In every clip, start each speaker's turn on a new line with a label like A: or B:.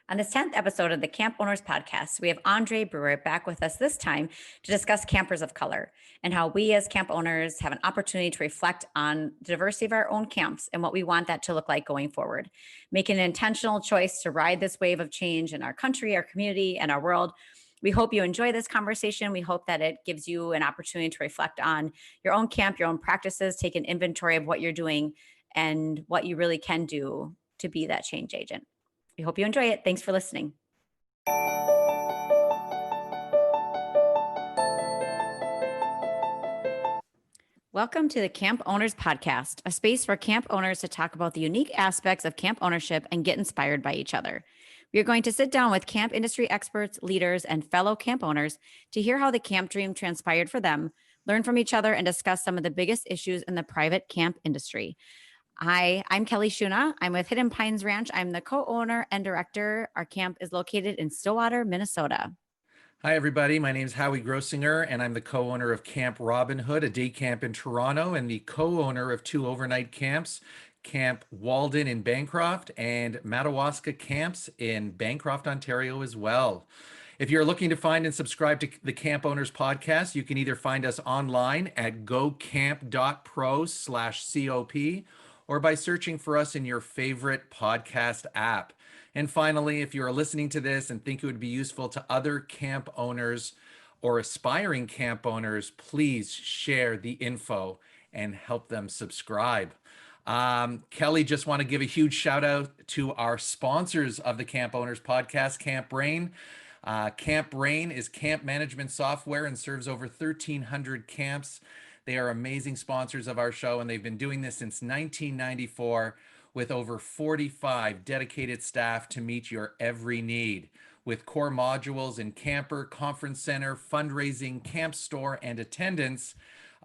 A: On this 10th episode of the Camp Owners Podcast, we have André Brewer back with us this time to discuss campers of color and how we as camp owners have an opportunity to reflect on the diversity of our own camps and what we want that to look like going forward. Making an intentional choice to ride this wave of change in our country, our community, and our world. We hope you enjoy this conversation. We hope that it gives you an opportunity to reflect on your own camp, your own practices, take an inventory of what you're doing and what you really can do to be that change agent. We hope you enjoy it. Thanks for listening. Welcome to the Camp Owners Podcast, a space for camp owners to talk about the unique aspects of camp ownership and get inspired by each other. We are going to sit down with camp industry experts, leaders, and fellow camp owners to hear how the camp dream transpired for them, learn from each other, and discuss some of the biggest issues in the private camp industry. Hi, I'm Kelly Shuna. I'm with Hidden Pines Ranch. I'm the co-owner and director. Our camp is located in Stillwater, Minnesota.
B: Hi, everybody. My name is Howie Grossinger, and I'm the co-owner of Camp Robin Hood, a day camp in Toronto, and the co-owner of two overnight camps, Camp Walden in Bancroft and Madawaska Camps in Bancroft, Ontario as well. If you're looking to find and subscribe to the Camp Owners Podcast, you can either find us online at gocamp.pro/COP or by searching for us in your favorite podcast app. And finally, if you are listening to this and think it would be useful to other camp owners or aspiring camp owners, please share the info and help them subscribe. Kelly, just want to give a huge shout out to our sponsors of the Camp Owners Podcast, Camp Brain. Camp Brain is camp management software and serves over 1,300 camps. They are amazing sponsors of our show, and they've been doing this since 1994 with over 45 dedicated staff to meet your every need. With core modules in camper, conference center, fundraising, camp store, and attendance,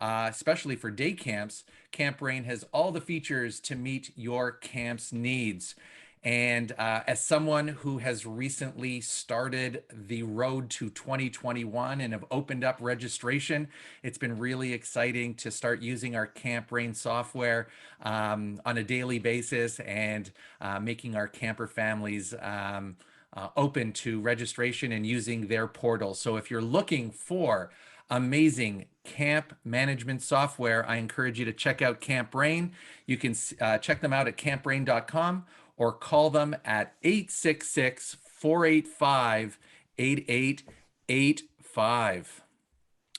B: especially for day camps, Camp Brain has all the features to meet your camp's needs. And as someone who has recently started the road to 2021 and have opened up registration, it's been really exciting to start using our Camp Brain software on a daily basis and making our camper families open to registration and using their portal. So if you're looking for amazing camp management software, I encourage you to check out Camp Brain. You can check them out at campbrain.com or call them at 866-485-8885.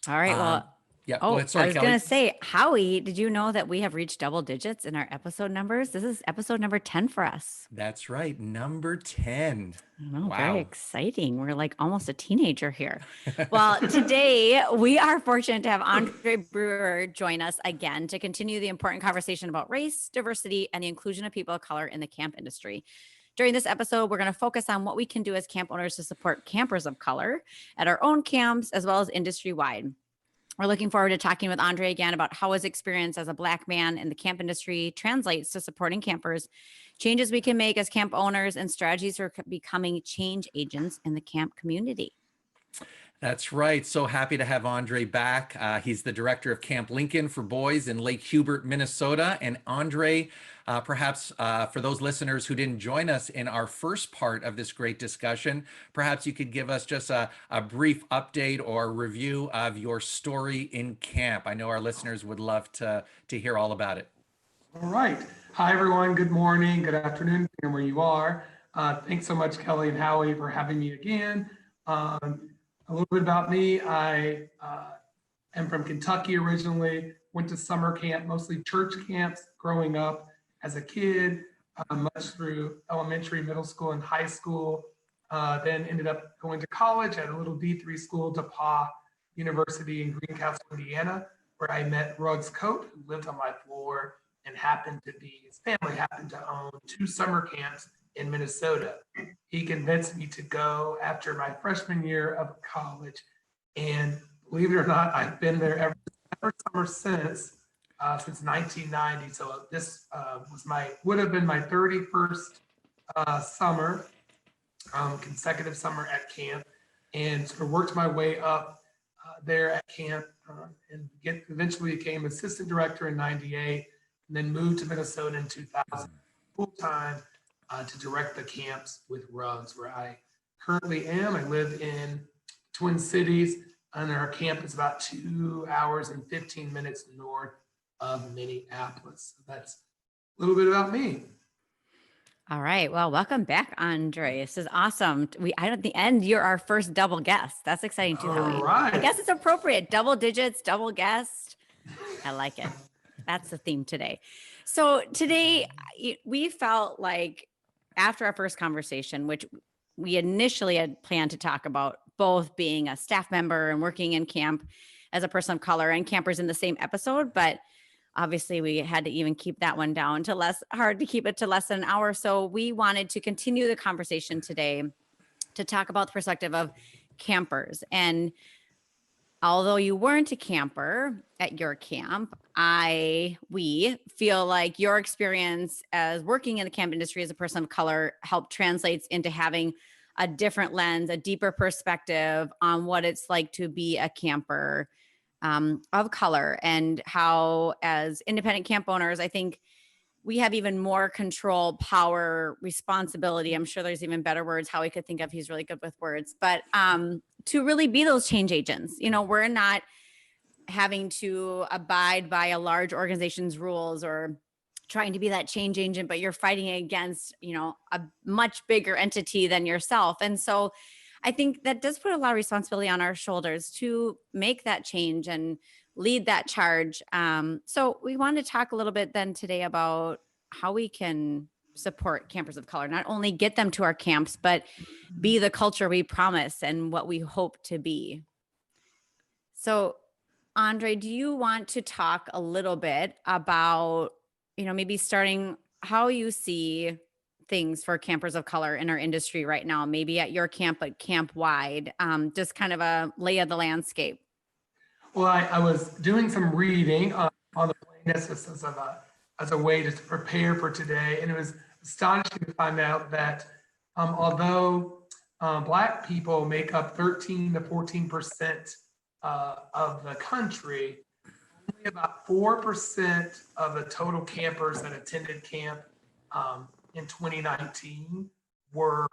A: All right. Well,
B: yeah. Go ahead. Sorry,
A: I was
B: Kelly.
A: going to say, Howie, did you know that we have reached double digits in our episode numbers? This is episode number 10 for us.
B: That's right. Number 10.
A: Oh,
B: Wow.
A: Very exciting. We're like almost a teenager here. Well, today we are fortunate to have André Brewer join us again to continue the important conversation about race, diversity, and the inclusion of people of color in the camp industry. During this episode, we're going to focus on what we can do as camp owners to support campers of color at our own camps, as well as industry-wide. We're looking forward to talking with André again about how his experience as a Black man in the camp industry translates to supporting campers, changes we can make as camp owners, and strategies for becoming change agents in the camp community.
B: That's right. So happy to have André back. He's the director of Camp Lincoln for Boys in Lake Hubert, Minnesota. And André, perhaps for those listeners who didn't join us in our first part of this great discussion, perhaps you could give us just a brief update or review of your story in camp. I know our listeners would love to hear all about it.
C: All right. Hi, everyone. Good morning, good afternoon, depending on where you are. Thanks so much, Kelly and Howie, for having me again. A little bit about me. I am from Kentucky originally, went to summer camp, mostly church camps growing up as a kid, much through elementary, middle school, and high school. Then ended up going to college at a little D3 school, DePauw University in Greencastle, Indiana, where I met Ruggs Coate, who lived on my floor and his family happened to own two summer camps in Minnesota. He convinced me to go after my freshman year of college. And believe it or not, I've been there every summer since 1990. So this would have been my 31st summer, consecutive summer at camp, and sort of worked my way up there at camp and eventually became assistant director in 98, and then moved to Minnesota in 2000 full time to direct the camps with rugs where I currently am. I live in Twin Cities, and our camp is about 2 hours and 15 minutes north of Minneapolis. So that's a little bit about me.
A: All right. Well, welcome back, Andre. This is awesome. At the end, you're our first double guest. That's exciting too, Howie.
C: All right.
A: I guess it's appropriate. Double digits, double guest. I like it. That's the theme today. So today we felt like after our first conversation, which we initially had planned to talk about both being a staff member and working in camp as a person of color and campers in the same episode, but obviously we had to even keep that one down to hard to keep it to less than an hour. So we wanted to continue the conversation today to talk about the perspective of campers. And although you weren't a camper at your camp, we feel like your experience as working in the camp industry as a person of color helped translates into having a different lens, a deeper perspective on what it's like to be a camper of color, and how as independent camp owners, I think we have even more control, power, responsibility. I'm sure there's even better words Howie could think of. He's really good with words, but to really be those change agents. We're not having to abide by a large organization's rules or trying to be that change agent, but you're fighting against, a much bigger entity than yourself. And so I think that does put a lot of responsibility on our shoulders to make that change and lead that charge. So we wanted to talk a little bit then today about how we can support campers of color, not only get them to our camps, but be the culture we promise and what we hope to be. So Andre, do you want to talk a little bit about, maybe starting how you see things for campers of color in our industry right now, maybe at your camp, but camp wide, just kind of a lay of the landscape?
C: Well, I was doing some reading on the plainness as a way to prepare for today, and it was astonishing to find out that although Black people make up 13 to 14% of the country, only about 4% of the total campers that attended camp in 2019 were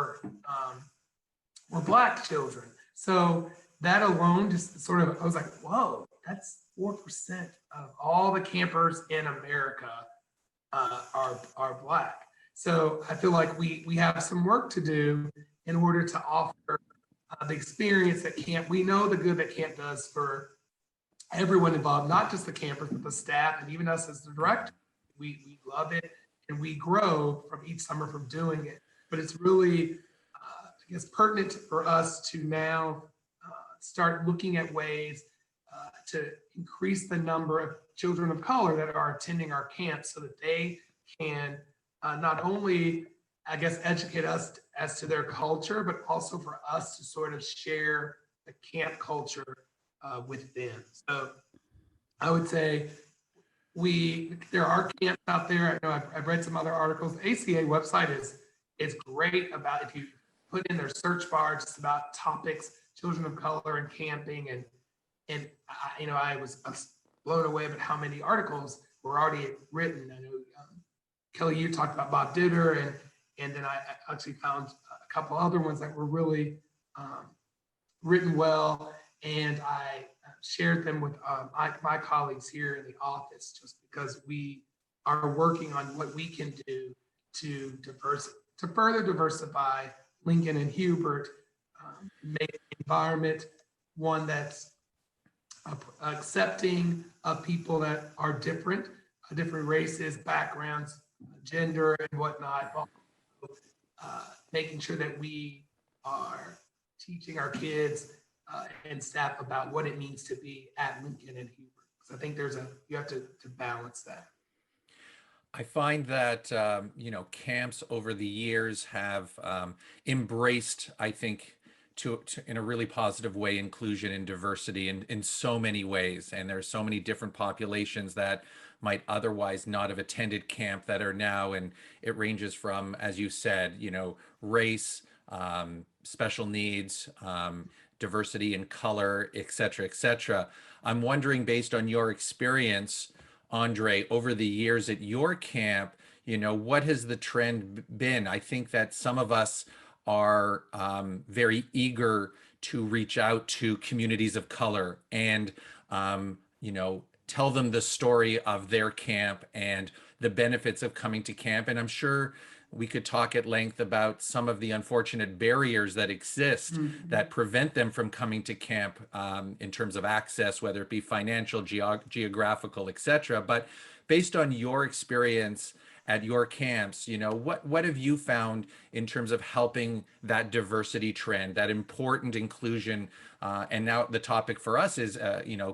C: Black children. So that alone just sort of, I was like, whoa, that's 4% of all the campers in America are Black. So I feel like we have some work to do in order to offer the experience that camp. We know the good that camp does for everyone involved, not just the campers, but the staff and even us as the director. We love it and we grow from each summer from doing it. But it's really, I guess, pertinent for us to now start looking at ways to increase the number of children of color that are attending our camps so that they can not only, I guess, educate us as to their culture, but also for us to sort of share the camp culture with them. So I would say there are camps out there. I know I've read some other articles. The ACA website is great about, if you put in their search bar just about topics, children of color and camping, and I was blown away about how many articles were already written. I know Kelly, you talked about Bob Ditter, and then I actually found a couple other ones that were really written well, and I shared them with my colleagues here in the office, just because we are working on what we can do to further diversify Lincoln and Hubert, make the environment one that's accepting of people that are different races, backgrounds, gender, and whatnot. Making sure that we are teaching our kids and staff about what it means to be at Lincoln and Hubert. So I think you have to balance that.
B: I find that, camps over the years have embraced, I think, to in a really positive way, inclusion and diversity in so many ways. And there's so many different populations that might otherwise not have attended camp that are now, and it ranges from, as you said, race, special needs, diversity in color, et cetera, et cetera. I'm wondering, based on your experience, Andre, over the years at your camp, what has the trend been? I think that some of us are very eager to reach out to communities of color and, tell them the story of their camp and the benefits of coming to camp. And I'm sure we could talk at length about some of the unfortunate barriers that exist that prevent them from coming to camp, in terms of access, whether it be financial, geographical, etc. But based on your experience at your camps, what have you found in terms of helping that diversity trend, that important inclusion? And now the topic for us is,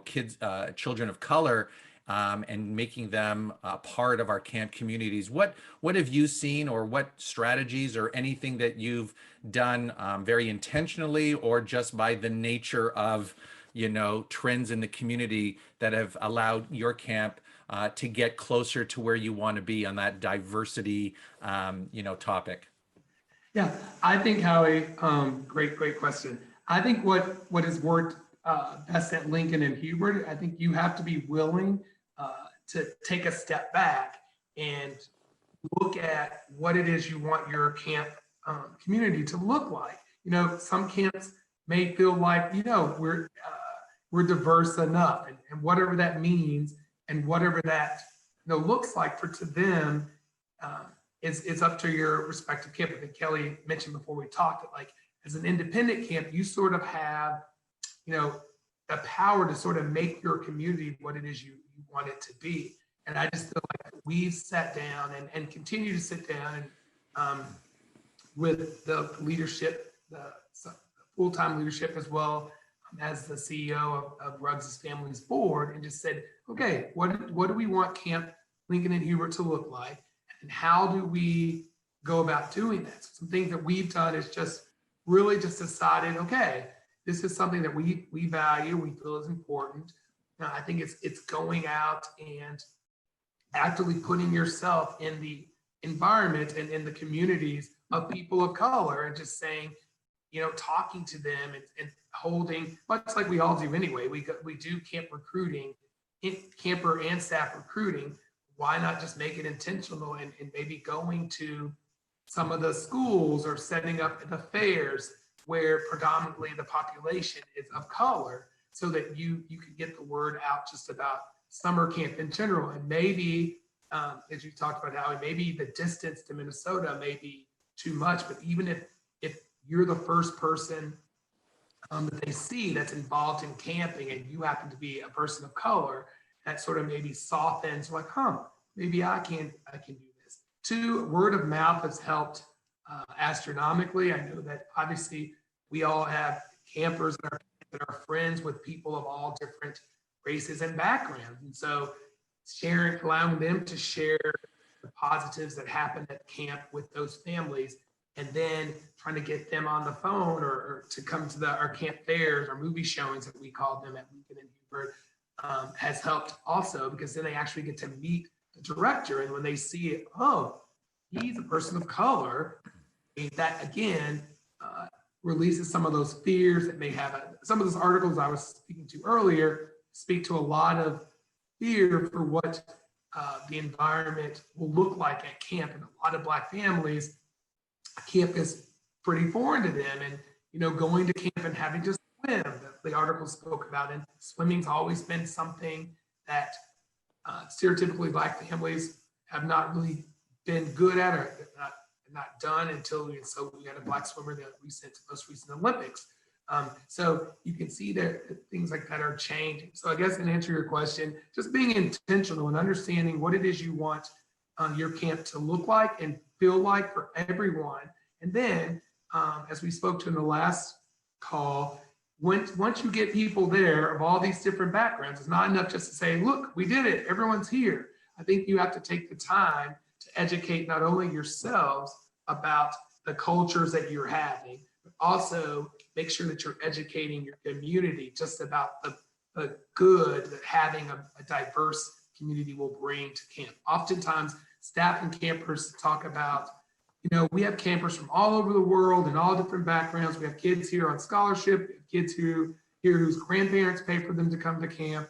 B: kids, children of color, and making them a part of our camp communities. What have you seen, or what strategies or anything that you've done very intentionally, or just by the nature of, trends in the community that have allowed your camp to get closer to where you want to be on that diversity, topic?
C: Yeah, I think, Howie, great question. I think what has worked best at Lincoln and Hubert, I think you have to be willing to take a step back and look at what it is you want your camp community to look like. Some camps may feel like, we're diverse enough, and whatever that means, and whatever that looks like to them, is up to your respective camp. I think Kelly mentioned before we talked that, like, as an independent camp, you sort of have, the power to sort of make your community what it is you want it to be. And I just feel like we've sat down and continue to sit down and with the leadership, the full-time leadership, as well as the CEO of Ruggs' Family's board, and just said, okay, what do we want Camp Lincoln and Hubert to look like? And how do we go about doing that? So some things that we've done is just really just decided, okay, this is something that we value, we feel is important. Now, I think it's going out and actively putting yourself in the environment and in the communities of people of color, and just saying, talking to them and holding, much like we all do anyway. We do camp recruiting, camper and staff recruiting. Why not just make it intentional and maybe going to some of the schools or setting up the fairs where predominantly the population is of color, so that you can get the word out just about summer camp in general. And maybe, as you talked about, Howie, maybe the distance to Minnesota may be too much, but even if you're the first person that they see that's involved in camping, and you happen to be a person of color, that sort of maybe softens, like, maybe I can do this. Two, word of mouth has helped astronomically. I know that obviously we all have campers that are friends with people of all different races and backgrounds. And so allowing them to share the positives that happen at camp with those families, and then trying to get them on the phone or to come to our camp fairs or movie showings that we called them at Lincoln and Hubert, has helped also, because then they actually get to meet the director. And when they see it, he's a person of color, that again releases some of those fears that may have. Some of those articles I was speaking to earlier speak to a lot of fear for what the environment will look like at camp. And a lot of Black families, camp is pretty foreign to them. And, going to camp and having to swim, the article spoke about, and swimming's always been something that stereotypically Black families have not really been good at, or not done until we had a Black swimmer in the most recent Olympics. So you can see that things like that are changing. So I guess, in answer to your question, just being intentional and understanding what it is you want your camp to look like and feel like for everyone. And then, as we spoke to in the last call, once you get people there of all these different backgrounds, it's not enough just to say, look, we did it, everyone's here. I think you have to take the time to educate not only yourselves about the cultures that you're having, but also make sure that you're educating your community just about the good that having a diverse community will bring to camp. Oftentimes, staff and campers talk about, we have campers from all over the world and all different backgrounds. We have kids here on scholarship, we have kids here whose grandparents pay for them to come to camp.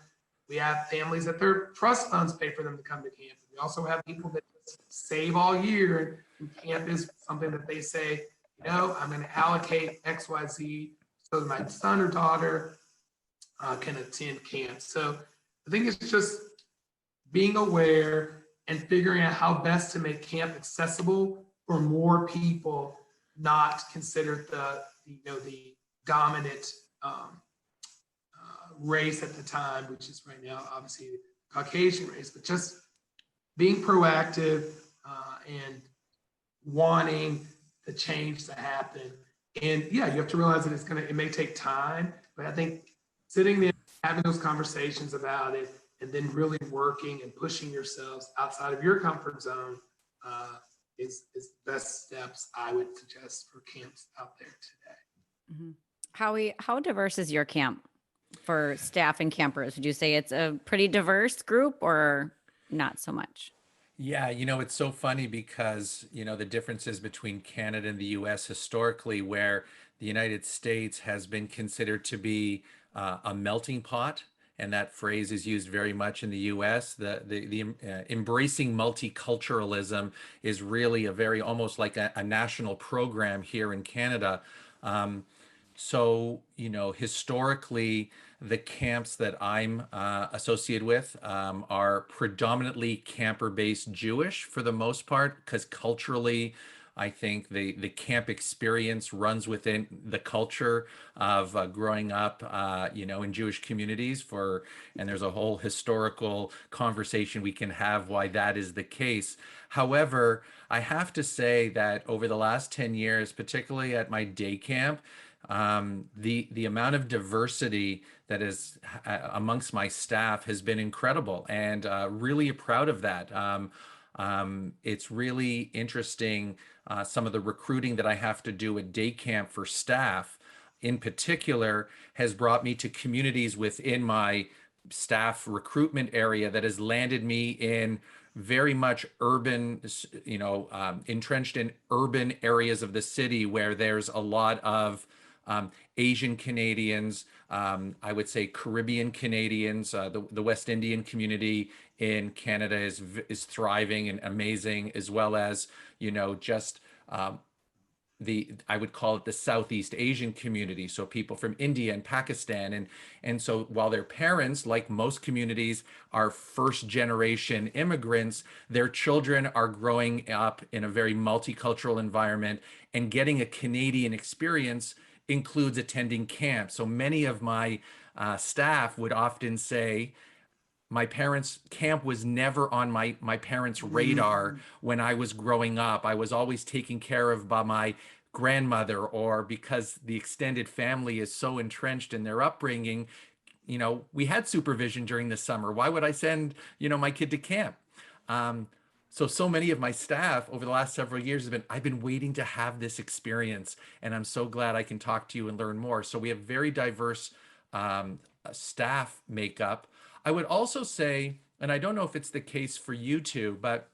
C: We have families that their trust funds pay for them to come to camp. We also have people that save all year. And camp is something that they say, I'm going to allocate XYZ so that my son or daughter can attend camp. So I think it's just being aware and figuring out how best to make camp accessible for more people, not considered the dominant race at the time, which is right now obviously Caucasian race, but just being proactive and wanting the change to happen. And yeah, you have to realize that it may take time, but I think sitting there, having those conversations about it, and then really working and pushing yourselves outside of your comfort zone is the best steps I would suggest for camps out there today.
A: Mm-hmm. Howie, how diverse is your camp for staff and campers? Would you say it's a pretty diverse group or not so much?
B: Yeah, it's so funny because, the differences between Canada and the US historically, where the United States has been considered to be a melting pot. And that phrase is used very much in the US. The embracing multiculturalism is really a very almost like a national program here in Canada. So, historically, the camps that I'm associated with are predominantly camper-based Jewish for the most part, because culturally, I think the camp experience runs within the culture of growing up, in Jewish communities and there's a whole historical conversation we can have why that is the case. However, I have to say that over the last 10 years, particularly at my day camp, the amount of diversity that is amongst my staff has been incredible, and really proud of that. It's really interesting, some of the recruiting that I have to do at day camp for staff in particular has brought me to communities within my staff recruitment area that has landed me in very much urban, entrenched in urban areas of the city where there's a lot of Asian Canadians, I would say Caribbean Canadians. The West Indian community in Canada is thriving and amazing, as well as just I would call it the Southeast Asian community. So people from India and Pakistan. And so while their parents, like most communities, are first generation immigrants, their children are growing up in a very multicultural environment, and getting a Canadian experience includes attending camp. So many of my staff would often say, my parents' camp was never on my parents' radar when I was growing up. I was always taken care of by my grandmother, or because the extended family is so entrenched in their upbringing, we had supervision during the summer. Why would I send, my kid to camp? So many of my staff over the last several years I've been waiting to have this experience, and I'm so glad I can talk to you and learn more. So we have very diverse staff makeup. I would also say, and I don't know if it's the case for you two, but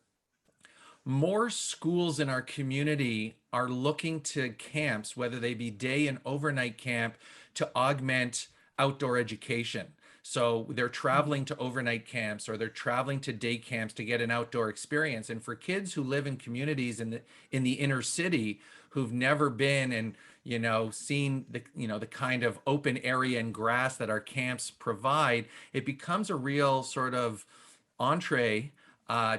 B: more schools in our community are looking to camps, whether they be day and overnight camp, to augment outdoor education. So they're traveling to overnight camps, or they're traveling to day camps to get an outdoor experience. And for kids who live in communities in the inner city, who've never been and seen the kind of open area and grass that our camps provide, it becomes a real sort of entree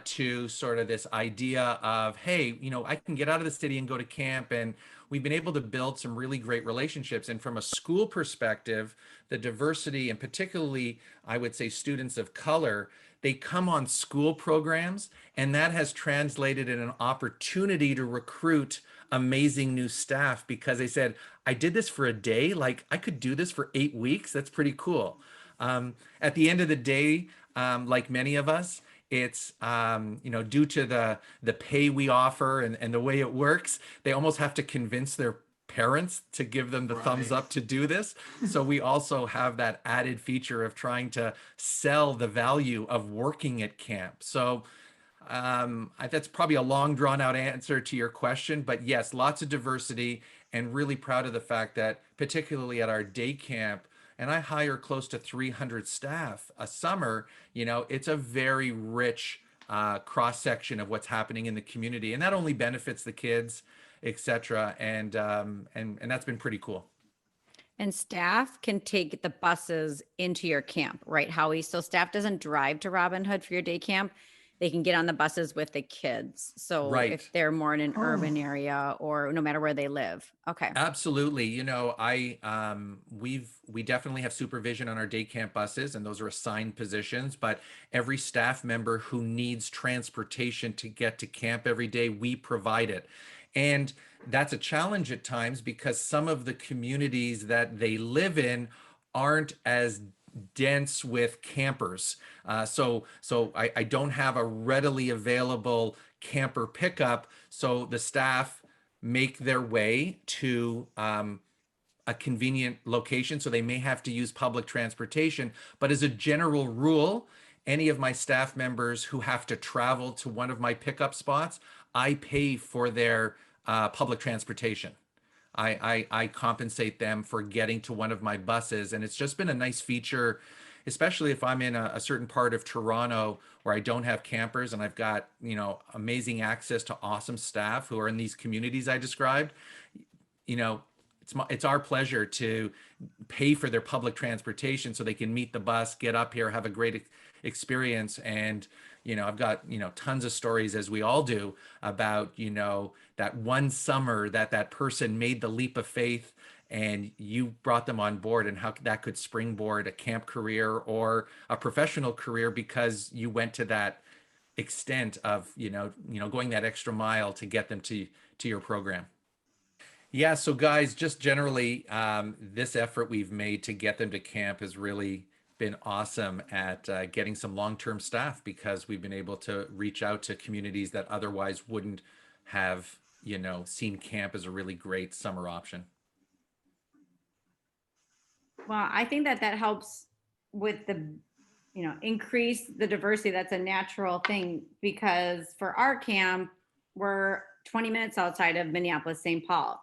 B: to sort of this idea of, hey, I can get out of the city and go to camp. And we've been able to build some really great relationships. And from a school perspective, the diversity, and particularly, I would say, students of color, they come on school programs, and that has translated in an opportunity to recruit amazing new staff, because they said, I did this for a day, like I could do this for 8 weeks. That's pretty cool. At the end of the day, like many of us, it's due to the pay we offer and the way it works, they almost have to convince their parents to give them the thumbs up to do this. So we also have that added feature of trying to sell the value of working at camp. So that's probably a long drawn out answer to your question, but yes, lots of diversity, and really proud of the fact that particularly at our day camp, and I hire close to 300 staff a summer, it's a very rich cross section of what's happening in the community, and that only benefits the kids, etc. And that's been pretty cool.
A: And staff can take the buses into your camp, right, Howie? So staff doesn't drive to Robin Hood for your day camp. They can get on the buses with the kids. So
B: Right.
A: if they're more in an urban area or no matter where they live. Okay.
B: Absolutely. You know, we definitely have supervision on our day camp buses, and those are assigned positions, but every staff member who needs transportation to get to camp every day, we provide it. And that's a challenge at times because some of the communities that they live in aren't as dense with campers. So I don't have a readily available camper pickup. So the staff make their way to a convenient location. So they may have to use public transportation. But as a general rule, any of my staff members who have to travel to one of my pickup spots, I pay for their public transportation. I compensate them for getting to one of my buses. And it's just been a nice feature, especially if I'm in a certain part of Toronto where I don't have campers and I've got, you know, amazing access to awesome staff who are in these communities I described. You know, it's our pleasure to pay for their public transportation so they can meet the bus, get up here, have a great experience. And, you know, I've got, you know, tons of stories, as we all do, about, you know, that one summer that person made the leap of faith and you brought them on board, and how that could springboard a camp career or a professional career because you went to that extent of, you know, going that extra mile to get them to your program. Yeah, so guys, just generally, this effort we've made to get them to camp has really been awesome at getting some long-term staff, because we've been able to reach out to communities that otherwise wouldn't have, you know, seen camp as a really great summer option.
A: Well, I think that helps with the, you know, increase the diversity. That's a natural thing because for our camp, we're 20 minutes outside of Minneapolis, St. Paul.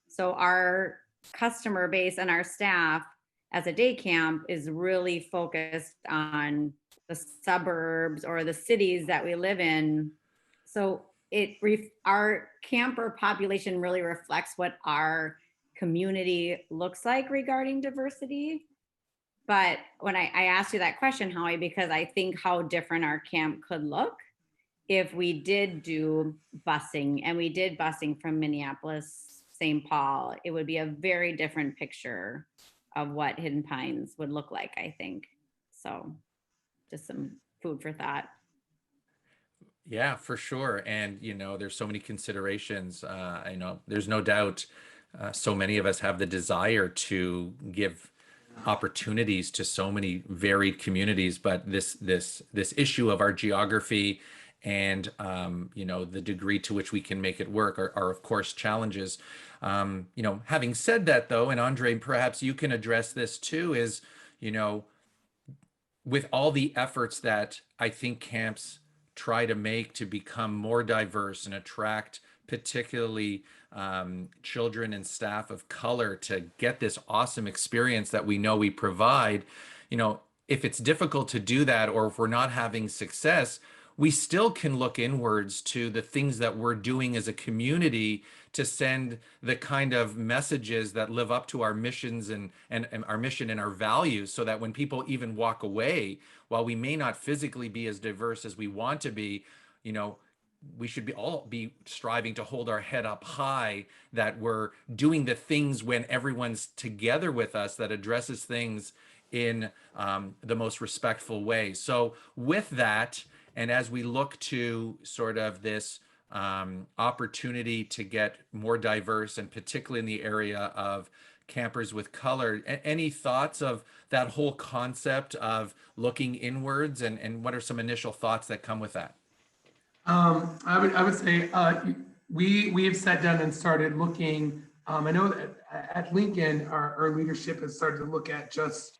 A: So our customer base and our staff as a day camp is really focused on the suburbs or the cities that we live in. So our camper population really reflects what our community looks like regarding diversity. But when I asked you that question, Howie, because I think how different our camp could look if we did do busing, and we did busing from Minneapolis, St. Paul, it would be a very different picture of what Hidden Pines would look like, I think. So just some food for thought.
B: Yeah, for sure. And, you know, there's so many considerations. I know there's no doubt so many of us have the desire to give opportunities to so many varied communities, but this issue of our geography and you know, the degree to which we can make it work are of course challenges. You know, having said that though, and Andre, perhaps you can address this too, is, you know, with all the efforts that I think camps try to make to become more diverse and attract particularly children and staff of color to get this awesome experience that we know we provide, you know, if it's difficult to do that, or if we're not having success, we still can look inwards to the things that we're doing as a community to send the kind of messages that live up to our missions and our mission and our values, so that when people even walk away, while we may not physically be as diverse as we want to be, you know, we should all be striving to hold our head up high, that we're doing the things when everyone's together with us that addresses things in the most respectful way. So with that, and as we look to sort of this opportunity to get more diverse, and particularly in the area of campers with color, any thoughts of that whole concept of looking inwards, and what are some initial thoughts that come with that?
C: I would say we have sat down and started looking. I know that at Lincoln, our leadership has started to look at just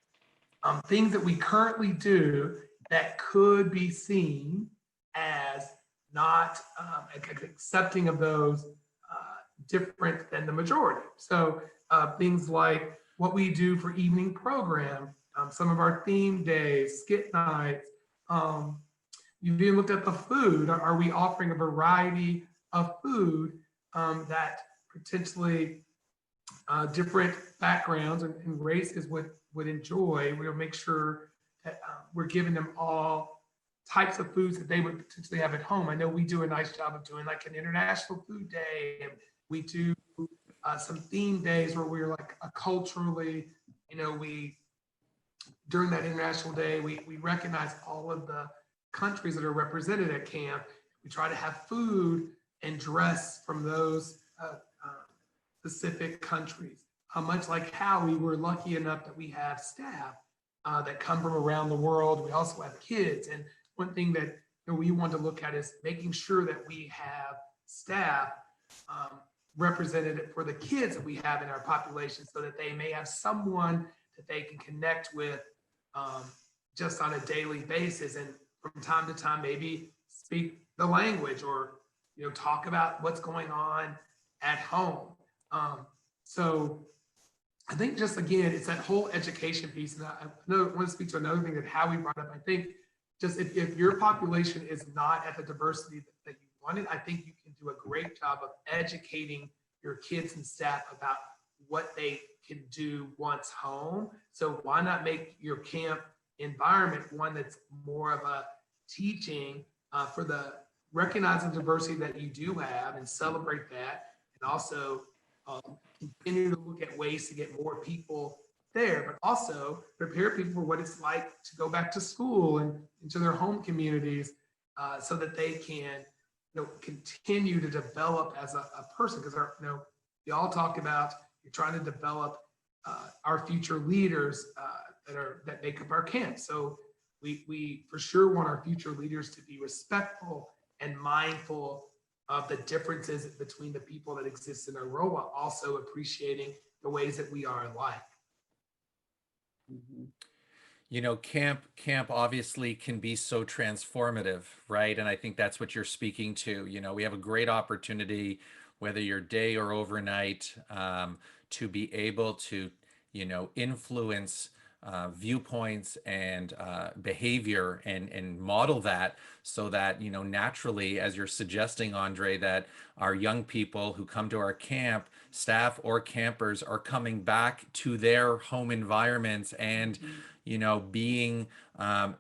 C: things that we currently do that could be seen as not accepting of those different than the majority. So things like what we do for evening program, some of our theme days, skit nights, You've even looked at the food. Are we offering a variety of food that potentially different backgrounds and races would enjoy? We'll make sure that we're giving them all types of foods that they would potentially have at home. I know we do a nice job of doing like an international food day, and we do some theme days where we're like a culturally, we during that international day, we recognize all of the countries that are represented at camp. We try to have food and dress from those specific countries. Much like how we were lucky enough that we have staff that come from around the world. We also have kids. And one thing that we want to look at is making sure that we have staff represented for the kids that we have in our population, so that they may have someone that they can connect with just on a daily basis, and from time to time maybe speak the language, or talk about what's going on at home. So I think just again, it's that whole education piece. And I want to speak to another thing that Howie brought up. I think just if your population is not at the diversity that you wanted, I think you can do a great job of educating your kids and staff about what they can do once home. So why not make your camp environment one that's more of a teaching for the recognizing diversity that you do have and celebrate that, and also continue to look at ways to get more people there, but also prepare people for what it's like to go back to school and into their home communities, so that they can continue to develop as a person. Because we all talk about you're trying to develop our future leaders that make up our camp. So we for sure want our future leaders to be respectful and mindful of the differences between the people that exist in our world, while also appreciating the ways that we are alike.
B: Camp obviously can be so transformative, right? And I think that's what you're speaking to. We have a great opportunity, whether you're day or overnight, to be able to, influence viewpoints and behavior and model that, so that naturally, as you're suggesting, Andre, that our young people who come to our camp, staff or campers, are coming back to their home environments and being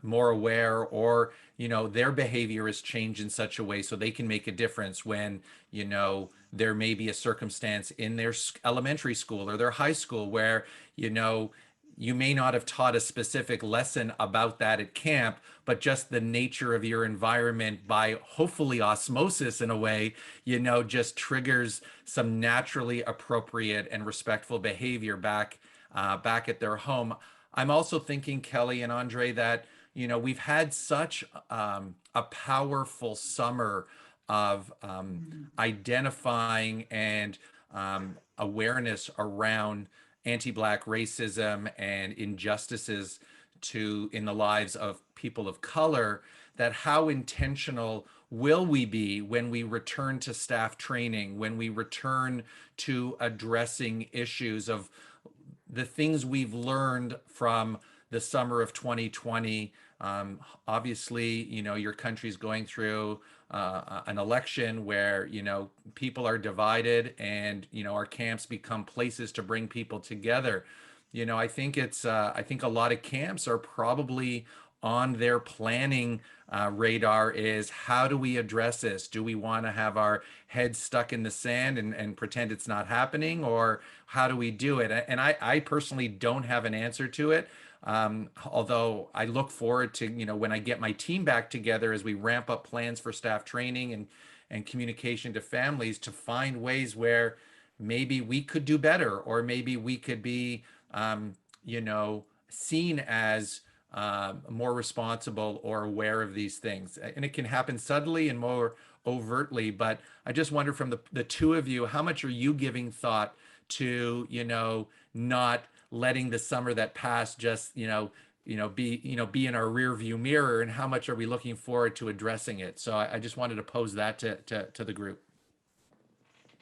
B: more aware, or their behavior is changed in such a way so they can make a difference when there may be a circumstance in their elementary school or their high school where you may not have taught a specific lesson about that at camp, but just the nature of your environment, by hopefully osmosis in a way, just triggers some naturally appropriate and respectful behavior back at their home. I'm also thinking, Kelly and Andre, that we've had such a powerful summer of identifying and awareness around anti-Black racism and injustices in the lives of people of color, that how intentional will we be when we return to staff training, when we return to addressing issues of the things we've learned from the summer of 2020. Obviously, your country's going through an election where, people are divided, and, our camps become places to bring people together. I think I think a lot of camps are probably on their planning radar is, how do we address this? Do we want to have our heads stuck in the sand and pretend it's not happening, or how do we do it? And I personally don't have an answer to it. Although I look forward to, when I get my team back together as we ramp up plans for staff training and communication to families, to find ways where maybe we could do better, or maybe we could be, seen as more responsible or aware of these things. And it can happen subtly and more overtly, but I just wonder, from the two of you, how much are you giving thought to, not letting the summer that passed just, be in our rear view mirror, and how much are we looking forward to addressing it? So I just wanted to pose that to the group.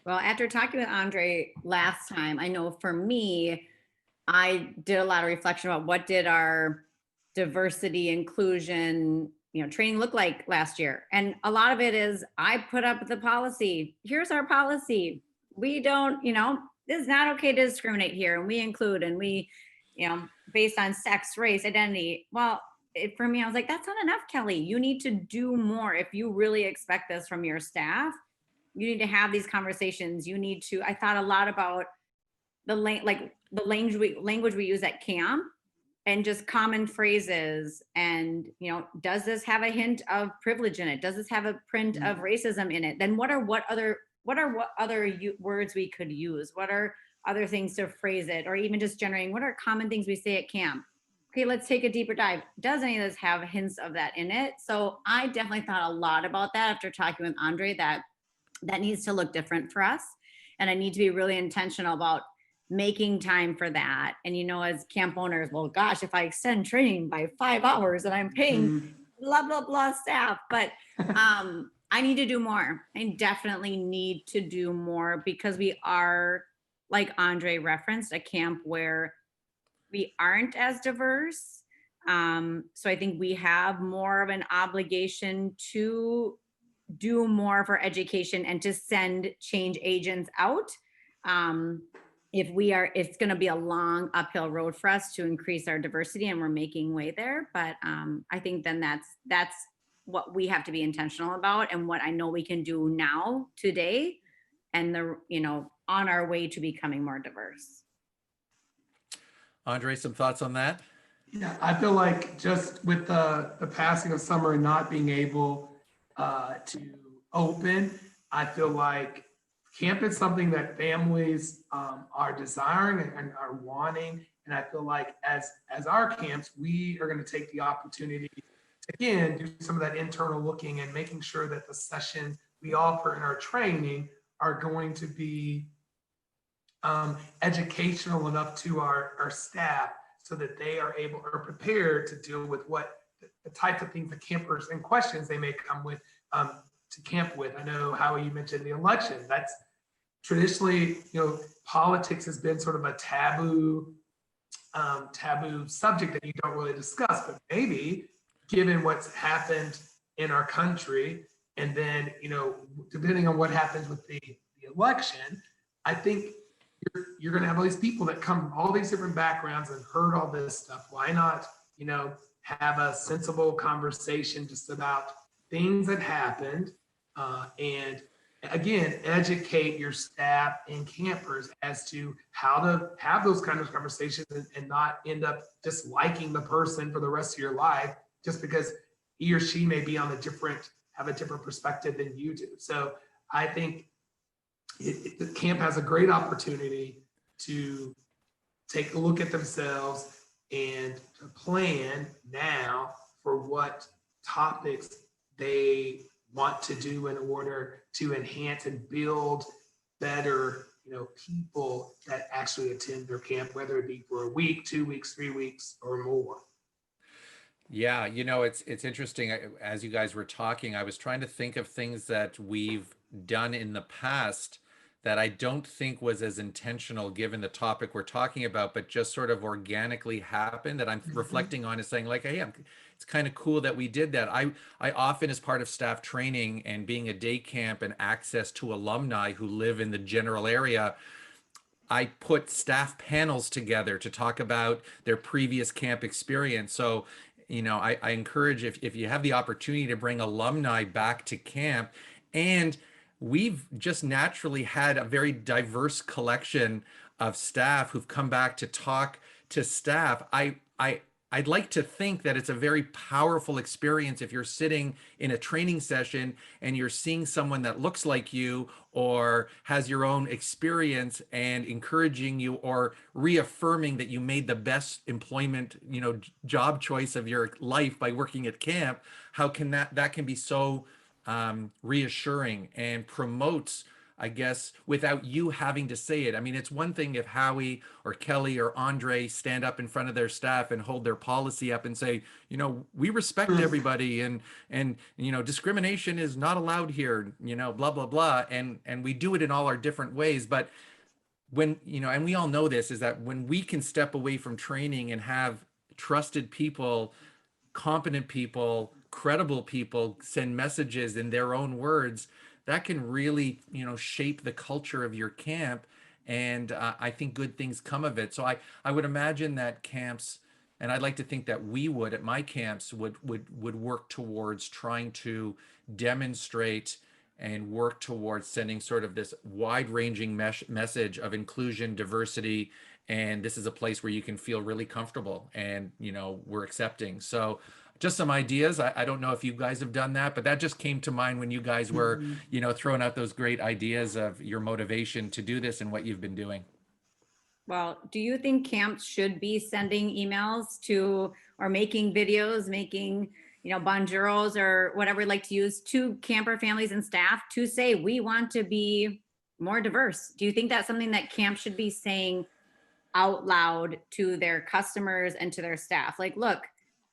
A: Well, after talking with Andre last time, I know for me, I did a lot of reflection about what did our diversity, inclusion, training look like last year? And a lot of it is, I put up the policy. Here's our policy. We don't, it's not okay to discriminate here. And we include, and we, based on sex, race, identity. Well, for me, I was like, that's not enough, Kelly. You need to do more. If you really expect this from your staff, you need to have these conversations. You need to, I thought a lot about the language we use at camp, and just common phrases. And, does this have a hint of privilege in it? Does this have a print of racism in it? Then what other words we could use? What are other things to phrase it? Or even just generating, what are common things we say at camp? Okay, let's take a deeper dive. Does any of this have hints of that in it? So I definitely thought a lot about that after talking with Andre, that needs to look different for us. And I need to be really intentional about making time for that. And, as camp owners, well, gosh, if I extend training by 5 hours and I'm paying blah, blah, blah staff, but I need to do more. I definitely need to do more, because we are, like Andre referenced, a camp where we aren't as diverse. So I think we have more of an obligation to do more for education and to send change agents out. It's going to be a long uphill road for us to increase our diversity, and we're making way there. But I think then that's what we have to be intentional about, and what I know we can do now today, and on our way to becoming more diverse.
B: Andre, some thoughts on that?
C: Yeah, I feel like just with the passing of summer and not being able to open, I feel like camp is something that families are desiring and are wanting. And I feel like as our camps, we are going to take the opportunity to, again, do some of that internal looking and making sure that the sessions we offer in our training are going to be educational enough to our staff, so that they are prepared to deal with what the types of things the campers and questions they may come with to camp with. I know, Howie, you mentioned the election. That's traditionally, politics has been sort of a taboo subject that you don't really discuss. But maybe, given what's happened in our country, and then, depending on what happens with the election, I think you're going to have all these people that come from all these different backgrounds and heard all this stuff. Why not, have a sensible conversation just about things that happened, and again, educate your staff and campers as to how to have those kind of conversations, and not end up disliking the person for the rest of your life just because he or she may be have a different perspective than you do. So I think the camp has a great opportunity to take a look at themselves and to plan now for what topics they want to do in order to enhance and build better, people that actually attend their camp, whether it be for a week, 2 weeks, 3 weeks, or more.
B: Yeah, it's interesting. As you guys were talking, I was trying to think of things that we've done in the past that I don't think was as intentional given the topic we're talking about, but just sort of organically happened, that I'm reflecting on, and saying like, hey, it's kind of cool that we did that. I often, as part of staff training and being a day camp and access to alumni who live in the general area, I put staff panels together to talk about their previous camp experience. So, I encourage, if you have the opportunity to bring alumni back to camp, and we've just naturally had a very diverse collection of staff who've come back to talk to staff. I'd like to think that it's a very powerful experience if you're sitting in a training session and you're seeing someone that looks like you or has your own experience, and encouraging you or reaffirming that you made the best employment, job choice of your life by working at camp. How can that can be so reassuring and promotes, I guess, without you having to say it. I mean, it's one thing if Howie or Kelly or Andre stand up in front of their staff and hold their policy up and say, we respect everybody, and discrimination is not allowed here, blah, blah, blah. And we do it in all our different ways. But when, and we all know this, is that when we can step away from training and have trusted people, competent people, credible people send messages in their own words, that can really, shape the culture of your camp. And I think good things come of it. So I would imagine that camps, and I'd like to think that we would at my camps would work towards trying to demonstrate and work towards sending sort of this wide-ranging message of inclusion, diversity, and this is a place where you can feel really comfortable and we're accepting. So just some ideas. I don't know if you guys have done that, but that just came to mind when you guys were throwing out those great ideas of your motivation to do this and what you've been doing.
A: Well, do you think camps should be sending emails to, or making videos, making, bonjuros or whatever we like to use, to camper families and staff to say, we want to be more diverse? Do you think that's something that camps should be saying out loud to their customers and to their staff? Like, look,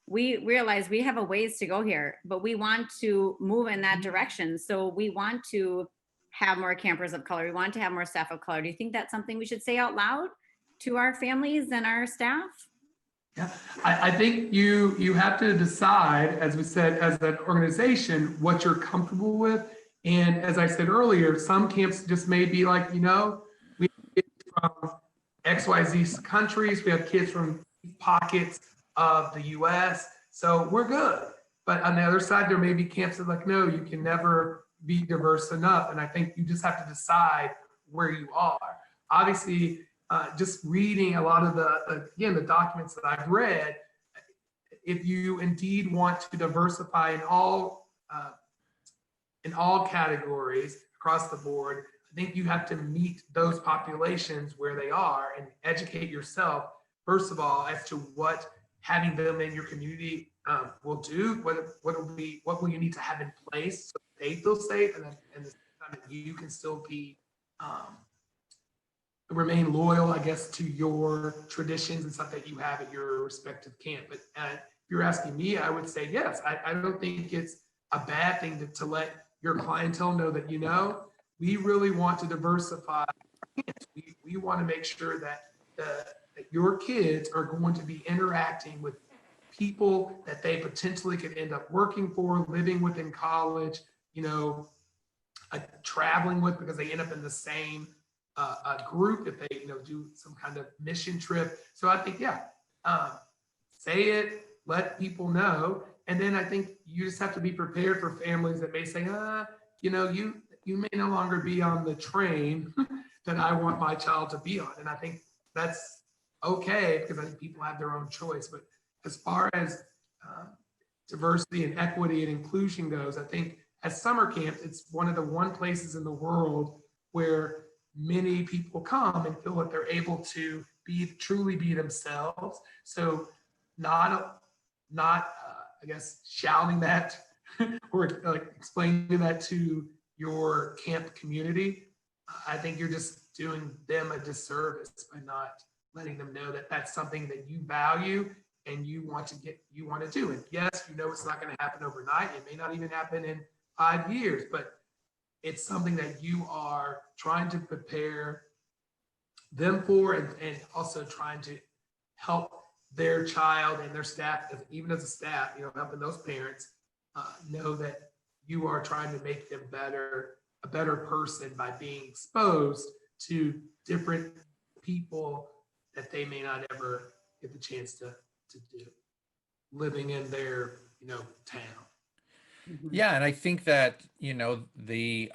A: we realize we have a ways to go here, but we want to move in that direction. So we want to have more campers of color. We want to have more staff of color. Do you think that's something we should say out loud to our families and our staff?
C: Yeah, I think you have to decide, as we said, as an organization, what you're comfortable with. And as I said earlier, some camps just may be like, we have kids from XYZ countries, we have kids from pockets of the US, so we're good. But on the other side, there may be camps that are like, no, you can never be diverse enough. And I think you just have to decide where you are. Obviously, just reading a lot of the documents that I've read, if you indeed want to diversify in all categories across the board, I think you have to meet those populations where they are and educate yourself, first of all, as to what having them in your community will do, what will you need to have in place so they feel safe, and then the same time that you can still be remain loyal, I guess, to your traditions and stuff that you have at your respective camp. But if you're asking me, I would say yes. I don't think it's a bad thing to let your clientele know that, we really want to diversify. We want to make sure that your kids are going to be interacting with people that they potentially could end up working for, living with in college, traveling with, because they end up in the same group if they do some kind of mission trip. So I think say it, let people know, and then I think you just have to be prepared for families that may say, you may no longer be on the train that I want my child to be on, and I think that's okay, because I think people have their own choice. But as far as diversity and equity and inclusion goes, I think at summer camp, it's one of the places in the world where many people come and feel that they're able to truly be themselves. So not I guess shouting that or like explaining that to your camp community, I think you're just doing them a disservice by not letting them know that that's something that you value and you want to do. And yes, it's not going to happen overnight. It may not even happen in 5 years, but it's something that you are trying to prepare them for, and also trying to help their child and their staff, even as a staff, helping those parents know that you are trying to make them a better person by being exposed to different people that they may not ever get the chance to do, living in their town.
B: Yeah, and I think that the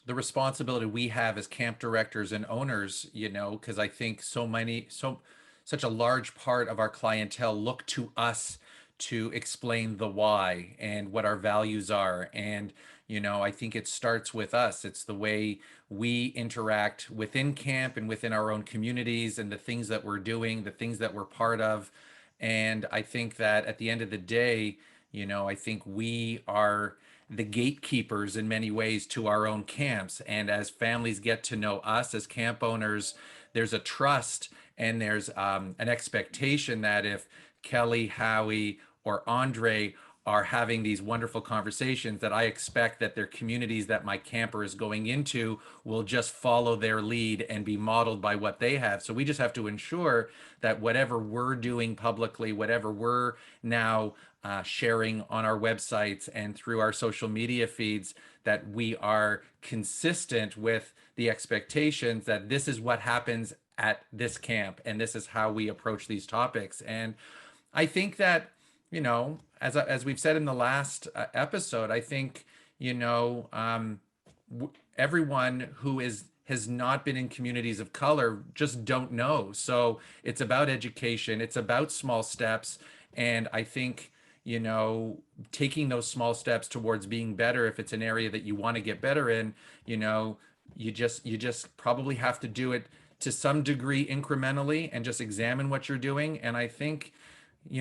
B: responsibility we have as camp directors and owners, because I think such a large part of our clientele look to us to explain the why and what our values are. And I think it starts with us. It's the way we interact within camp and within our own communities, and the things that we're doing, the things that we're part of. And I think that at the end of the day, I think we are the gatekeepers in many ways to our own camps. And as families get to know us as camp owners, there's a trust and there's an expectation that if Kelly, Howie, or Andre are having these wonderful conversations, that I expect that their communities that my camper is going into will just follow their lead and be modeled by what they have. So we just have to ensure that whatever we're doing publicly, whatever we're now sharing on our websites and through our social media feeds, that we are consistent with the expectations that this is what happens at this camp and this is how we approach these topics. And I think that, as we've said in the last episode, I think, everyone who has not been in communities of color just don't know. So it's about education. It's about small steps. And I think, taking those small steps towards being better, if it's an area that you want to get better in, you just probably have to do it to some degree incrementally and just examine what you're doing. And I think,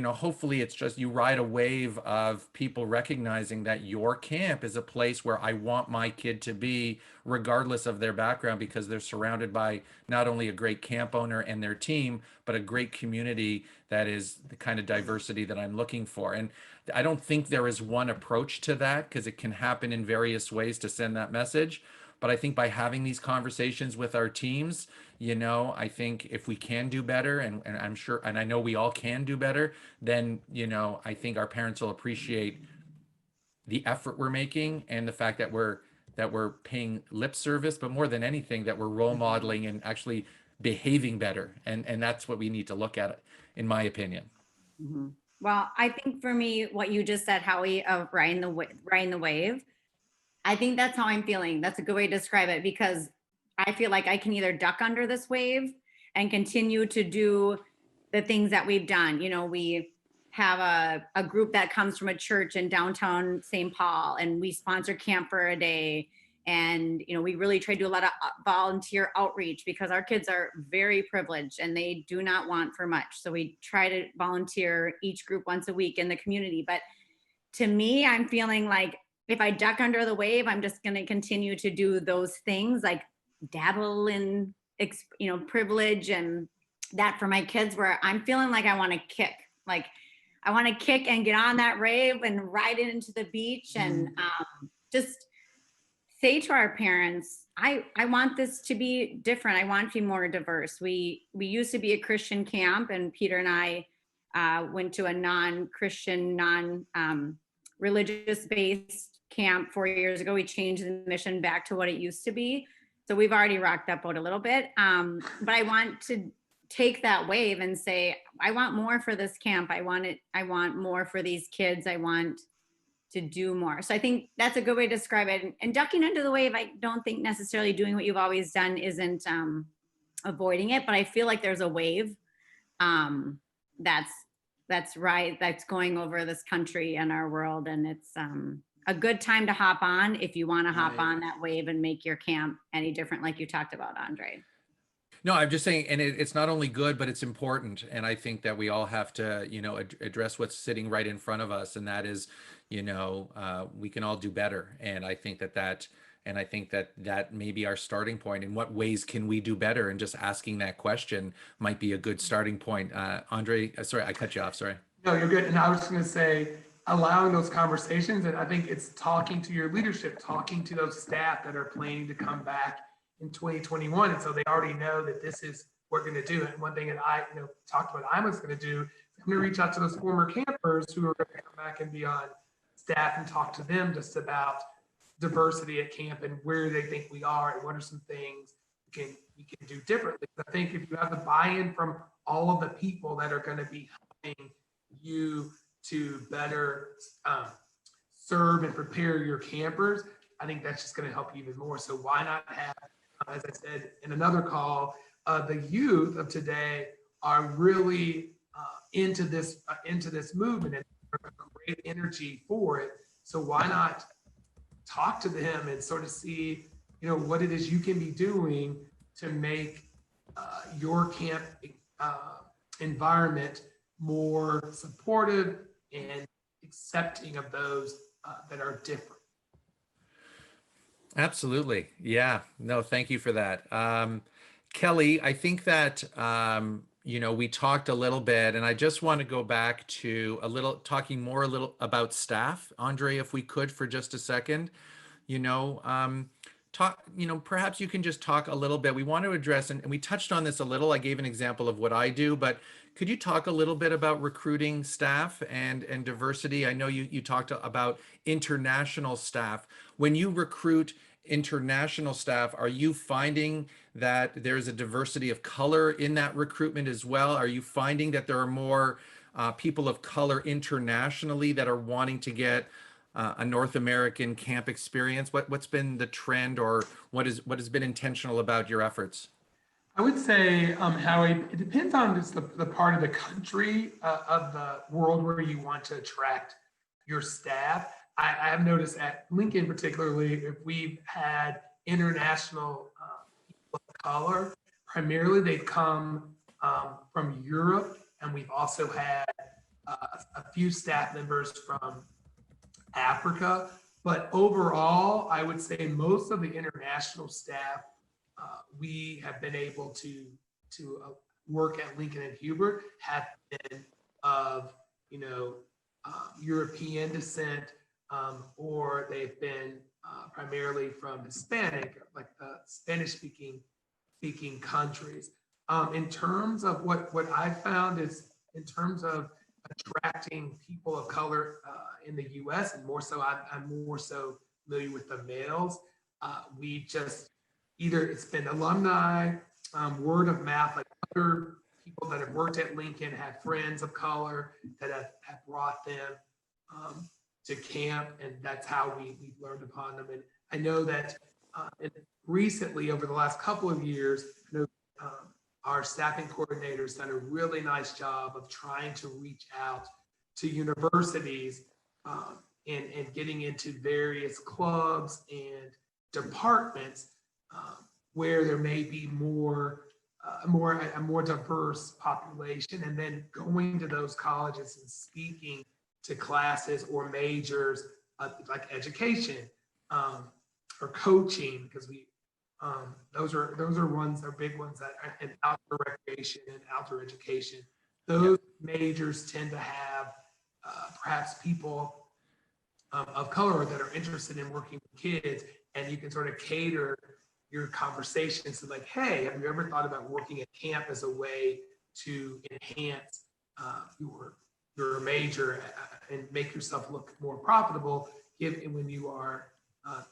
B: hopefully it's just you ride a wave of people recognizing that your camp is a place where I want my kid to be, regardless of their background, because they're surrounded by not only a great camp owner and their team, but a great community that is the kind of diversity that I'm looking for. And I don't think there is one approach to that, because it can happen in various ways to send that message. But I think by having these conversations with our teams, I think if we can do better, and I'm sure, and I know we all can do better, then, I think our parents will appreciate the effort we're making and the fact that we're paying lip service, but more than anything, that we're role modeling and actually behaving better. And that's what we need to look at, in my opinion.
A: Mhm. Well, I think for me, what you just said, Howie, of riding the wave, I think that's how I'm feeling. That's a good way to describe it, because I feel like I can either duck under this wave and continue to do the things that we've done. We have a group that comes from a church in downtown St. Paul, and we sponsor Camp for a Day. And, we really try to do a lot of volunteer outreach, because our kids are very privileged and they do not want for much. So we try to volunteer each group once a week in the community. But to me, I'm feeling like if I duck under the wave, I'm just going to continue to do those things, like dabble in, privilege and that for my kids, where I'm feeling like I want to kick. Like I want to kick and get on that wave and ride it into the beach and just say to our parents, I want this to be different. I want to be more diverse. We used to be a Christian camp, and Peter and I went to a non-Christian, religious based camp 4 years ago. We changed the mission back to what it used to be. So we've already rocked that boat a little bit. But I want to take that wave and say, I want more for this camp. I want more for these kids. I want to do more. So I think that's a good way to describe it. And ducking under the wave, I don't think necessarily doing what you've always done isn't avoiding it, but I feel like there's a wave that's going over this country and our world. And it's a good time to hop on if you want to hop on that wave and make your camp any different, like you talked about, Andre.
B: No, I'm just saying, and it's not only good, but it's important. And I think that we all have to, address what's sitting right in front of us. And that is, we can all do better. And I think that may be our starting point. In what ways can we do better? And just asking that question might be a good starting point. Andre, sorry, I cut you off. Sorry.
C: No, you're good. And I was just going to say, allowing those conversations. And I think it's talking to your leadership, talking to those staff that are planning to come back in 2021. And so they already know that this is what we're going to do. And one thing that I talked about I was going to do, I'm going to reach out to those former campers who are going to come back and be on staff and talk to them just about diversity at camp and where they think we are and what are some things we can do differently. I think if you have the buy-in from all of the people that are going to be helping you to better serve and prepare your campers, I think that's just going to help you even more. So why not have, as I said in another call, the youth of today are really into this movement and a great energy for it. So why not talk to them and sort of see, what it is you can be doing to make your camp environment more supportive and accepting of those that are different.
B: Absolutely. Yeah. No, thank you for that. Kelly, I think that, we talked a little bit, and I just want to go back to talking more a little about staff, Andre, if we could for just a second. you know Talk, perhaps you can just talk a little bit. We want to address, and we touched on this a little. I gave an example of what I do, but could you talk a little bit about recruiting staff and diversity? I know you talked about international staff. When you recruit international staff, are you finding that there's a diversity of color in that recruitment as well? Are you finding that there are more people of color internationally that are wanting to get a North American camp experience? What's been the trend, or what has been intentional about your efforts?
C: I would say, Howie, it depends on just the part of the country of the world where you want to attract your staff. I have noticed at Lincoln, particularly, if we've had international people of color, primarily they've come from Europe, and we've also had a few staff members from Africa. But overall, I would say most of the international staff we have been able to work at Lincoln and Hubert have been of European descent, or they've been primarily from Hispanic, like Spanish speaking countries. In terms of what I found is, in terms of attracting people of color in the U.S., and more so, I'm more so familiar with the males. We just either it's been alumni, word of mouth, like other people that have worked at Lincoln have friends of color that have brought them to camp, and that's how we've learned upon them. And I know that recently, over the last couple of years, our staffing coordinators done a really nice job of trying to reach out to universities and getting into various clubs and departments where there may be a more diverse population, and then going to those colleges and speaking to classes or majors like education or coaching, because those are ones, are big ones, that are in outdoor recreation and outdoor education. Those majors tend to have perhaps people of color that are interested in working with kids, and you can sort of cater your conversations to, like, hey, have you ever thought about working at camp as a way to enhance your major and make yourself look more profitable when you are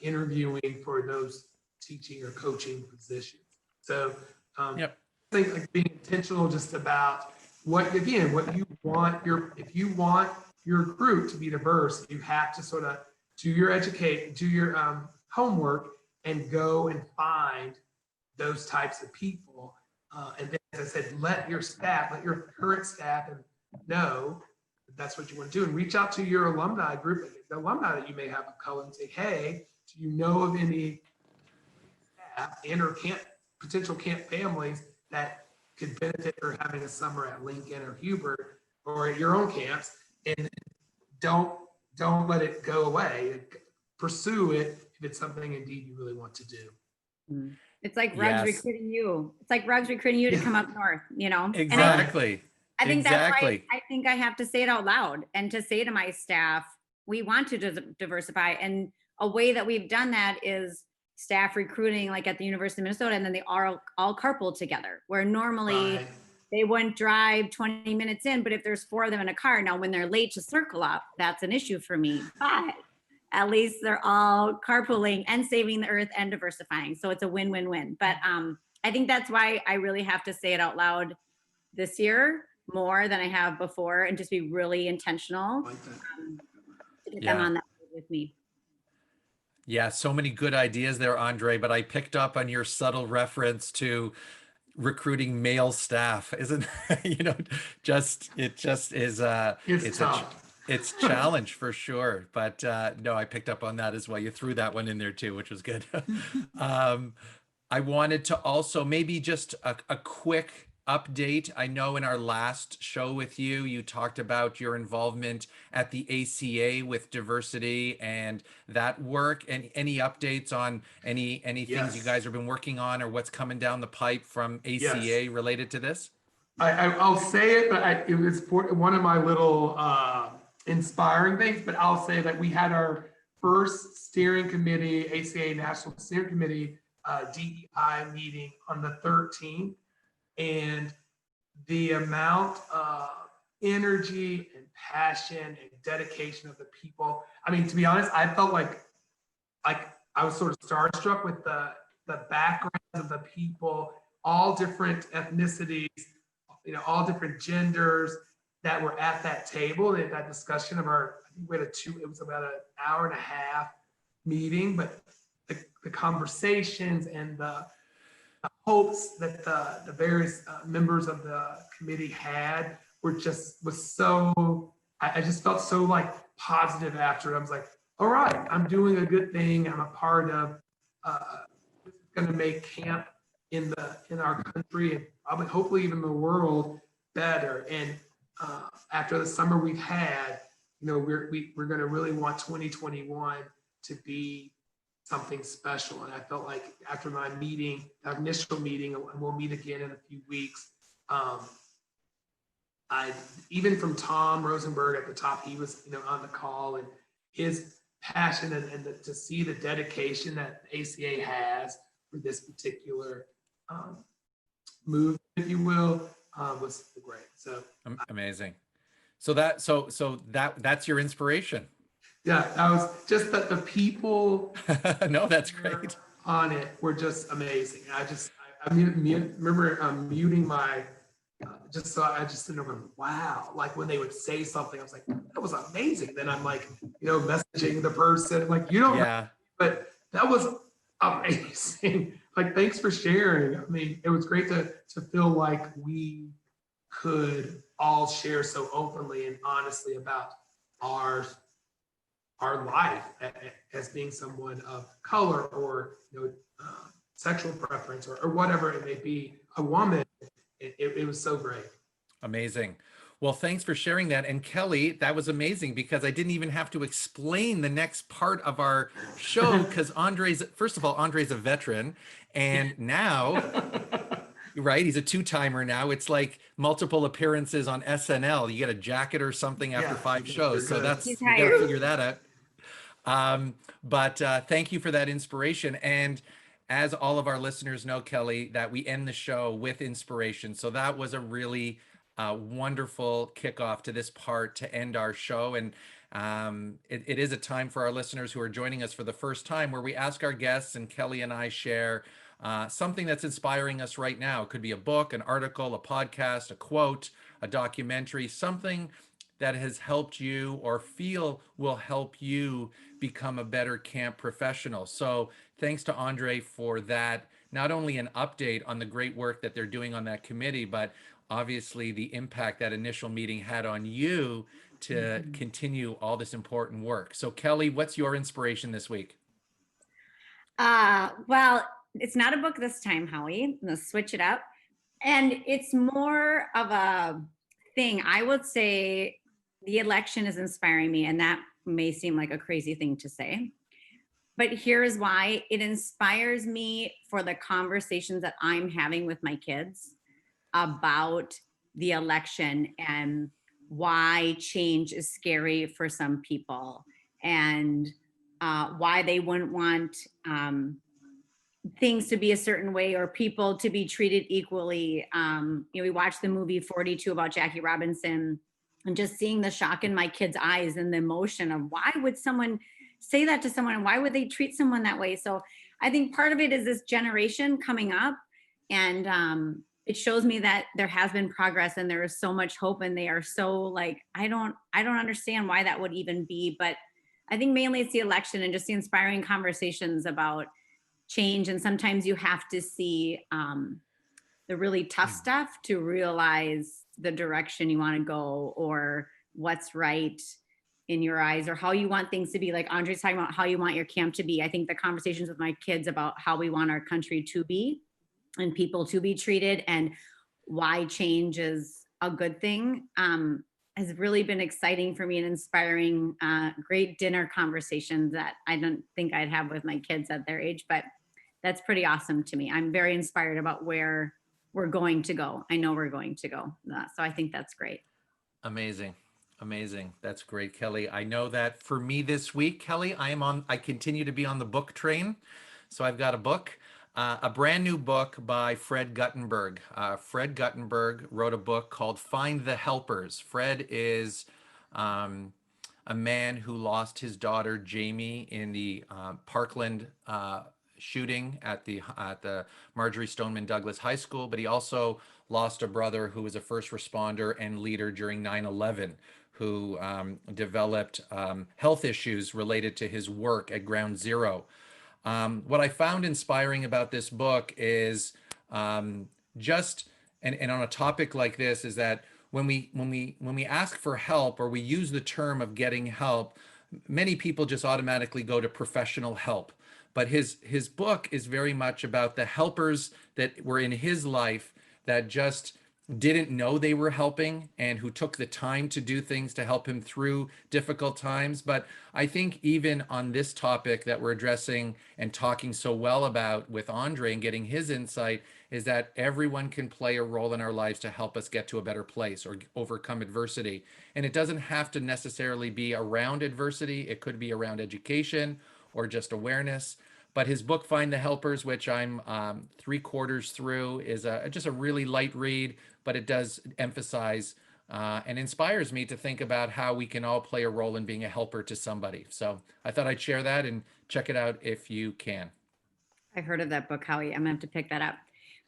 C: interviewing for those teaching or coaching positions. So I think, like, being intentional just about what you want if you want your group to be diverse, you have to sort of do your homework and go and find those types of people. And then, as I said, let your current staff know that's what you want to do, and reach out to your alumni group, the alumni that you may have of color, and say, hey, do you know of any staff and or potential camp families that could benefit for having a summer at Lincoln or Hubert or at your own camps? And don't let it go away. Pursue it if it's something indeed you really want to do.
A: It's like Rugs recruiting you. It's like Rugs recruiting you to come up north,
B: Exactly.
A: I think that's why I think I have to say it out loud and to say to my staff, we want to diversify. And a way that we've done that is staff recruiting, like at the University of Minnesota, and then they are all carpool together, where normally they wouldn't drive 20 minutes in, but if there's 4 of them in a car, now when they're late to circle up, that's an issue for me. But at least they're all carpooling and saving the earth and diversifying. So it's a win-win-win. But I think that's why I really have to say it out loud this year more than I have before, and just be really intentional to get them on that with me.
B: Yeah, so many good ideas there, Andre, but I picked up on your subtle reference to recruiting male staff. Isn't it just is it's tough. It's challenge for sure. But no, I picked up on that as well. You threw that one in there too, which was good. I wanted to also maybe just a quick update. I know in our last show with you, you talked about your involvement at the ACA with diversity and that work. And any updates on any things you guys have been working on, or what's coming down the pipe from ACA related to this?
C: I'll say it, but it was one of my little inspiring things. But I'll say that we had our first steering committee, ACA National Steering Committee DEI meeting on the 13th, and the amount of energy and passion and dedication of the people. I mean, to be honest, I felt like I was sort of starstruck with the backgrounds of the people, all different ethnicities, all different genders that were at that table. That discussion of I think we had it was about an hour and a half meeting, but the conversations and the hopes that the various members of the committee had was so, I just felt so like positive after it. I was like, all right, I'm doing a good thing. I'm a part of going to make camp in our country and probably hopefully even the world better. And after the summer we've had, we're going to really want 2021 to be something special. And I felt like after my meeting, our initial meeting, and we'll meet again in a few weeks, I even from Tom Rosenberg at the top, he was on the call, and his passion and to see the dedication that ACA has for this particular move, if you will, was great. So
B: amazing. So that's your inspiration.
C: Yeah, that was just that the people.
B: No, that's great.
C: On it were just amazing. I remember muting my. Just so I just didn't remember. Wow, like when they would say something, I was like, that was amazing. Then I'm like, messaging the person, like,
B: Yeah.
C: but that was amazing. Like, thanks for sharing. I mean, it was great to feel like we could all share so openly and honestly about our life as being someone of color or sexual preference or whatever it may be, a woman. It was so great.
B: Amazing. Well, thanks for sharing that. And Kelly, that was amazing because I didn't even have to explain the next part of our show because first of all, Andre's a veteran, and now, right, he's a two-timer now. It's like multiple appearances on SNL. You get a jacket or something after 5 shows. So we got to figure that out. But thank you for that inspiration. And as all of our listeners know, Kelly, that we end the show with inspiration. So that was a really wonderful kickoff to this part to end our show. And it is a time for our listeners who are joining us for the first time where we ask our guests, and Kelly and I share something that's inspiring us right now. It could be a book, an article, a podcast, a quote, a documentary, something that has helped you or feel will help you become a better camp professional. So thanks to Andre for that, not only an update on the great work that they're doing on that committee, but obviously the impact that initial meeting had on you to continue all this important work. So Kelly, what's your inspiration this week?
A: Well, it's not a book this time, Howie. I'm gonna switch it up. And it's more of a thing. I would say the election is inspiring me, and that may seem like a crazy thing to say. But here's why. It inspires me for the conversations that I'm having with my kids about the election and why change is scary for some people, and why they wouldn't want things to be a certain way or people to be treated equally. We watched the movie 42 about Jackie Robinson, and just seeing the shock in my kids' eyes and the emotion of why would someone say that to someone and why would they treat someone that way? So I think part of it is this generation coming up, and it shows me that there has been progress and there is so much hope, and they are so like, I don't understand why that would even be, but I think mainly it's the election and just the inspiring conversations about change. And sometimes you have to see the really tough stuff to realize the direction you want to go or what's right in your eyes or how you want things to be. Like Andre's talking about how you want your camp to be. I think the conversations with my kids about how we want our country to be and people to be treated and why change is a good thing has really been exciting for me and inspiring. Great dinner conversations that I don't think I'd have with my kids at their age, but that's pretty awesome to me. I'm very inspired about where we're going to go. I know we're going to go. So I think that's great.
B: Amazing. Amazing. That's great, Kelly. I know that for me this week, Kelly, I continue to be on the book train. So I've got a book, a brand new book by Fred Guttenberg. Fred Guttenberg wrote a book called Find the Helpers. Fred is a man who lost his daughter, Jamie, in the Parkland shooting at the Marjorie Stoneman Douglas High School, but he also lost a brother who was a first responder and leader during 9/11, who developed health issues related to his work at Ground Zero. What I found inspiring about this book is just and on a topic like this is that when we ask for help or we use the term of getting help, many people just automatically go to professional help. But his book is very much about the helpers that were in his life that just didn't know they were helping and who took the time to do things to help him through difficult times. But I think even on this topic that we're addressing and talking so well about with Andre and getting his insight is that everyone can play a role in our lives to help us get to a better place or overcome adversity. And it doesn't have to necessarily be around adversity. It could be around education or just awareness. But his book, Find the Helpers, which I'm 3/4 through, is just a really light read, but it does emphasize and inspires me to think about how we can all play a role in being a helper to somebody. So I thought I'd share that and check it out if you can.
A: I've heard of that book, Howie. I'm gonna have to pick that up.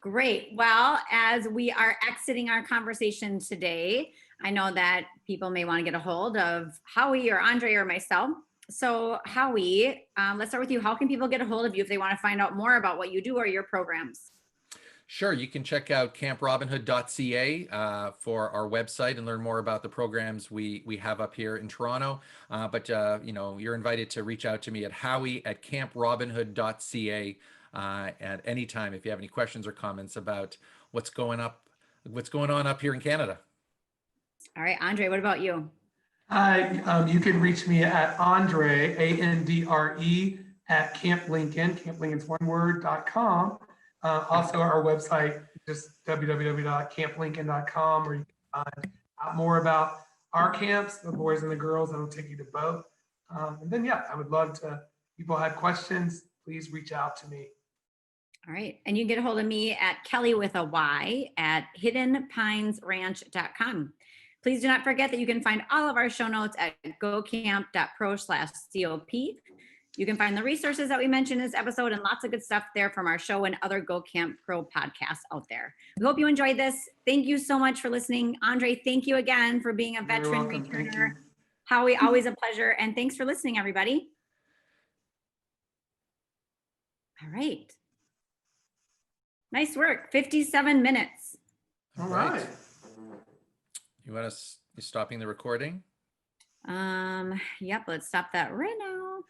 A: Great. Well, as we are exiting our conversation today, I know that people may want to get a hold of Howie or Andre or myself. So Howie, let's start with you. How can people get a hold of you if they want to find out more about what you do or your programs?
B: Sure, you can check out camprobinhood.ca for our website and learn more about the programs we have up here in Toronto. But you're invited to reach out to me at howie@camprobinhood.ca at any time if you have any questions or comments about what's going on up here in Canada.
A: All right, Andre, what about you?
C: Hi, you can reach me at Andre, ANDRE, at Camp Lincoln, Camp Lincoln's one word.com. Also, our website, just www.camplincoln.com, where you can find out more about our camps, the boys and the girls, and we'll take you to both. And then, yeah, I would love to, people have questions, please reach out to me.
A: All right. And you can get a hold of me at Kelly with a Y at hiddenpinesranch.com. Please do not forget that you can find all of our show notes at gocamp.pro/COP. You can find the resources that we mentioned in this episode and lots of good stuff there from our show and other Go Camp Pro podcasts out there. We hope you enjoyed this. Thank you so much for listening. Andre, thank you again for being a veteran returner. Howie, always a pleasure. And thanks for listening, everybody. All right. Nice work. 57 minutes.
C: All right.
B: You want us stopping the recording?
A: Yep, let's stop that right now.